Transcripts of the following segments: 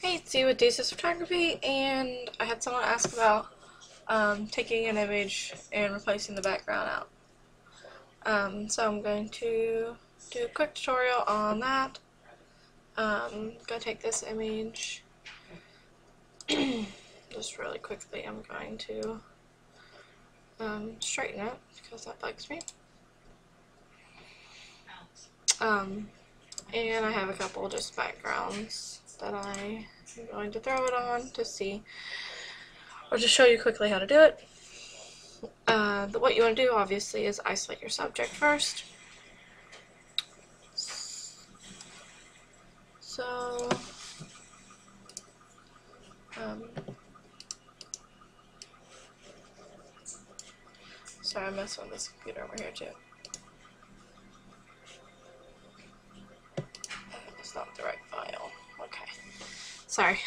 Hey, it's you with Desus Photography, and I had someone ask about taking an image and replacing the background out. So I'm going to do a quick tutorial on that. Gonna take this image. Just really quickly, I'm going to straighten it because that bugs me. And I have a couple just backgrounds that I am going to throw it on to see, or just show you quickly how to do it. What you want to do, obviously, is isolate your subject first. So, sorry, I'm messing with this computer over here, too. It's not the right file. Okay. Sorry.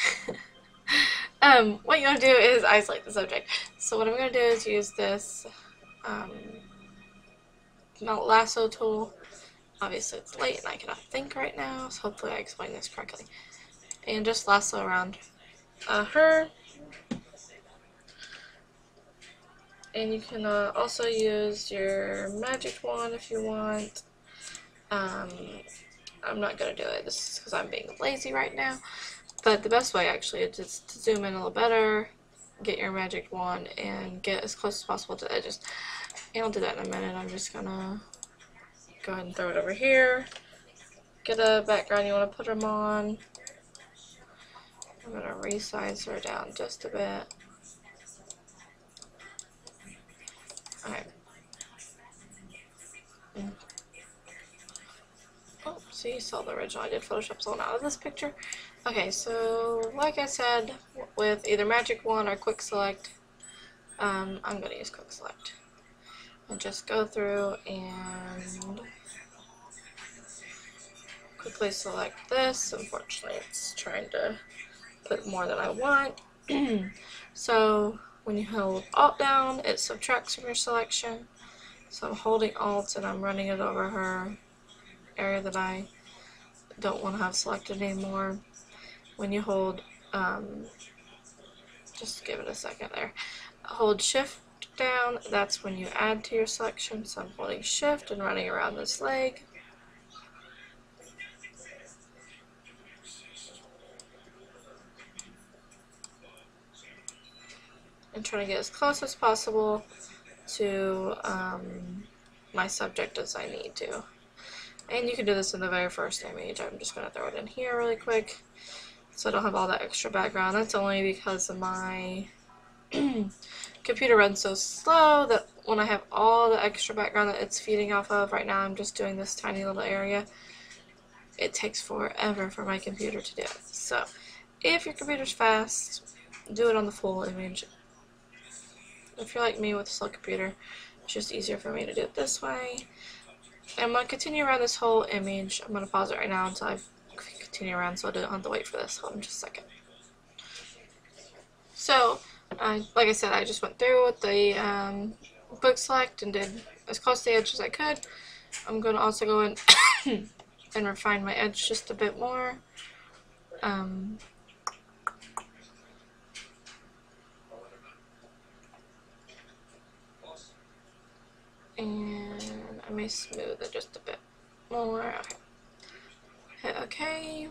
What you want to do is isolate the subject. So what I'm going to do is use this lasso tool. Obviously it's late and I cannot think right now, so hopefully I explain this correctly. And just lasso around her. And you can also use your magic wand if you want. I'm not going to do it. This is because I'm being lazy right now. But the best way actually is just to zoom in a little better, get your magic wand, and get as close as possible to the edges. And I'll do that in a minute. I'm just going to go ahead and throw it over here. Get a background you want to put them on. I'm going to resize her down just a bit. Alright. Oh, see, you saw the original. I did Photoshop someone out of this picture. Okay, so like I said, with either Magic Wand or Quick Select, I'm going to use Quick Select. And just go through and quickly select this. Unfortunately, it's trying to put more than I want. So when you hold Alt down, it subtracts from your selection. So I'm holding Alt and I'm running it over her area that I don't want to have selected anymore. When you hold, just give it a second there, hold Shift down, that's when you add to your selection. So I'm holding Shift and running around this leg. And trying to get as close as possible to my subject as I need to. And you can do this in the very first image. I'm just going to throw it in here really quick so I don't have all that extra background. That's only because of my computer runs so slow that when I have all the extra background that it's feeding off of, right now I'm just doing this tiny little area, it takes forever for my computer to do it. So if your computer's fast, do it on the full image. If you're like me with a slow computer, it's just easier for me to do it this way. I'm going to continue around this whole image. I'm going to pause it right now until I continue around so I don't have to wait for this. Hold on just a second. So, like I said, I just went through with the Quick Select and did as close to the edge as I could. I'm going to also go in and refine my edge just a bit more. And I may smooth it just a bit more. Okay. Hit OK.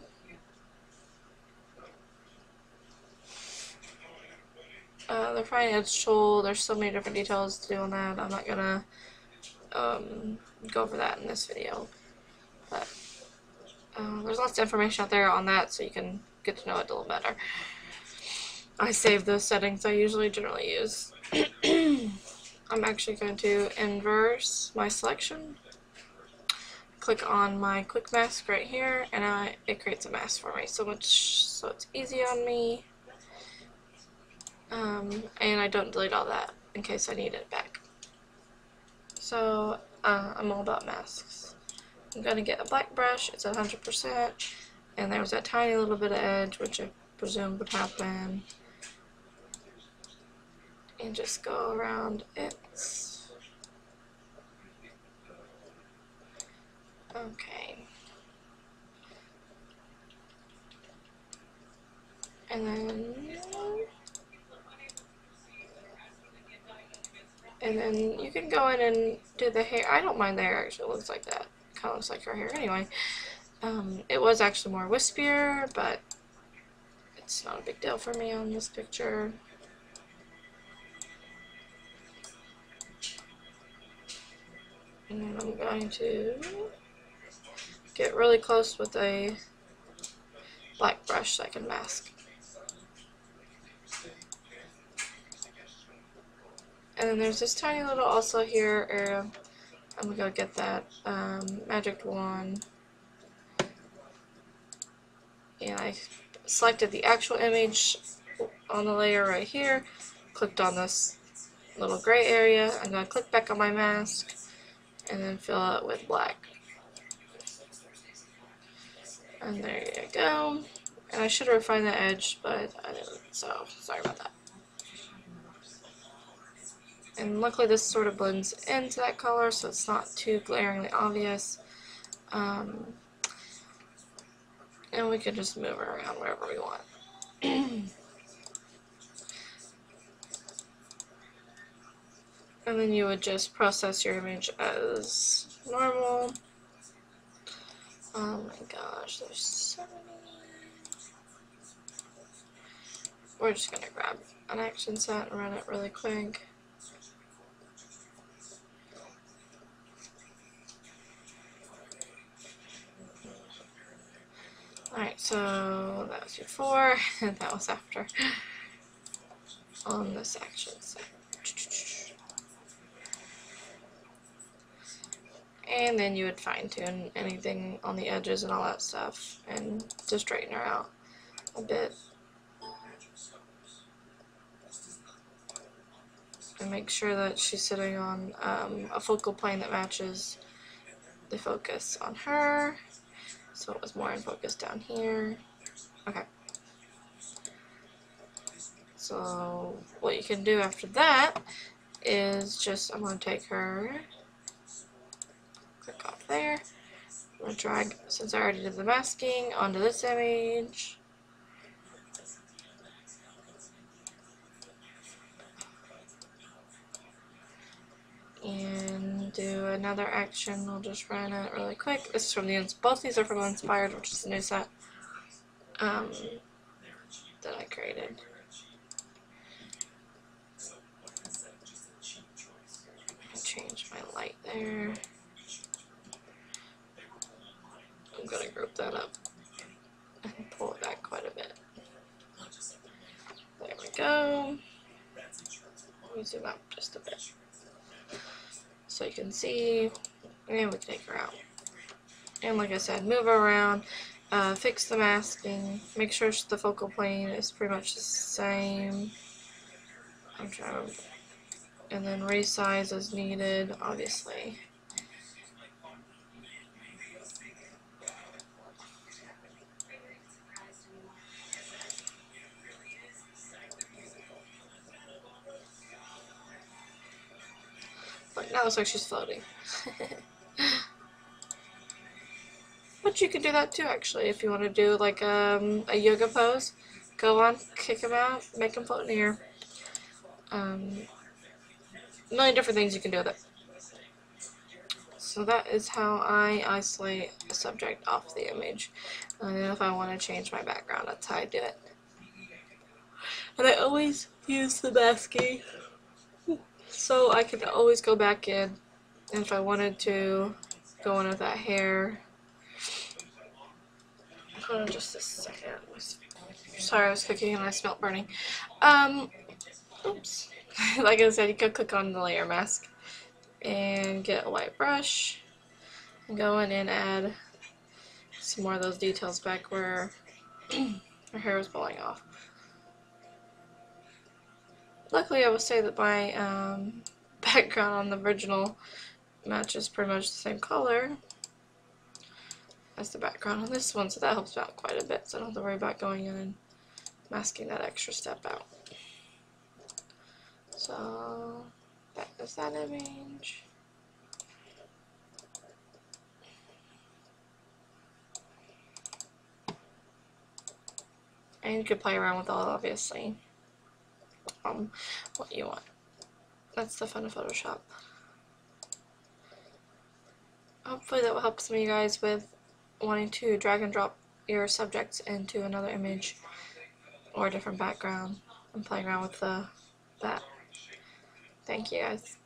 The refine edge tool, there's so many different details to do on that. I'm not gonna go over that in this video. But there's lots of information out there on that, so you can get to know it a little better. I save those settings I generally use. I'm actually going to inverse my selection. Click on my quick mask right here, and it creates a mask for me, so it's easy on me. And I don't delete all that in case I need it back. So I'm all about masks. I'm going to get a black brush, it's 100%, and there's that tiny little bit of edge, which I presume would happen. And just go around it. Okay. and then you can go in and do the hair. I don't mind the hair, actually. It looks like that. Kind of looks like her hair anyway. It was actually more wispier, but it's not a big deal for me on this picture. And then I'm going to get really close with a black brush so I can mask. And then there's this tiny little also here area. I'm gonna go get that magic wand. And I selected the actual image on the layer right here, clicked on this little gray area. I'm going to click back on my mask and then fill it with black. And there you go. And I should have refined the edge, but I didn't, so sorry about that. And luckily this sort of blends into that color, so it's not too glaringly obvious. And we can just move it around wherever we want. And then you would just process your image as normal. Oh my gosh, there's so many. We're just gonna grab an action set and run it really quick. Alright, so that was before, and that was after on this action set. And then you would fine tune anything on the edges and all that stuff and to straighten her out a bit. And make sure that she's sitting on a focal plane that matches the focus on her. So it was more in focus down here. Okay. So what you can do after that is just, I'm going to take her, click off there. I'm going to drag, since I already did the masking, onto this image. And do another action. We'll just run it really quick. This is from the, both these are from Inspired, which is a new set that I created. Change my light there. I'm going to group that up and pull it back quite a bit. There we go. Let me zoom out just a bit so you can see, and we can take her out. And like I said, move her around, fix the masking, make sure the focal plane is pretty much the same. I'm trying to, and then resize as needed, obviously. But now it looks like she's floating. But you could do that too, actually, if you want to do like a yoga pose. Go on, kick him out, make him float in the air. A million different things you can do with it. So that is how I isolate a subject off the image. And then if I want to change my background, that's how I do it. And I always use the masking, so I can always go back in. And if I wanted to go in with that hair, hold on just a second. Sorry, I was cooking and I smelled burning. Oops. Like I said, you could click on the layer mask and get a white brush and go in and add some more of those details back where her hair was falling off. Luckily, I will say that my background on the original matches pretty much the same color as the background on this one, so that helps out quite a bit, so I don't have to worry about going in and masking that extra step out. So that is that image. And you could play around with all, obviously, what you want. That's the fun of Photoshop. Hopefully that will help some of you guys with wanting to drag and drop your subjects into another image or a different background and playing around with that. Thank you guys.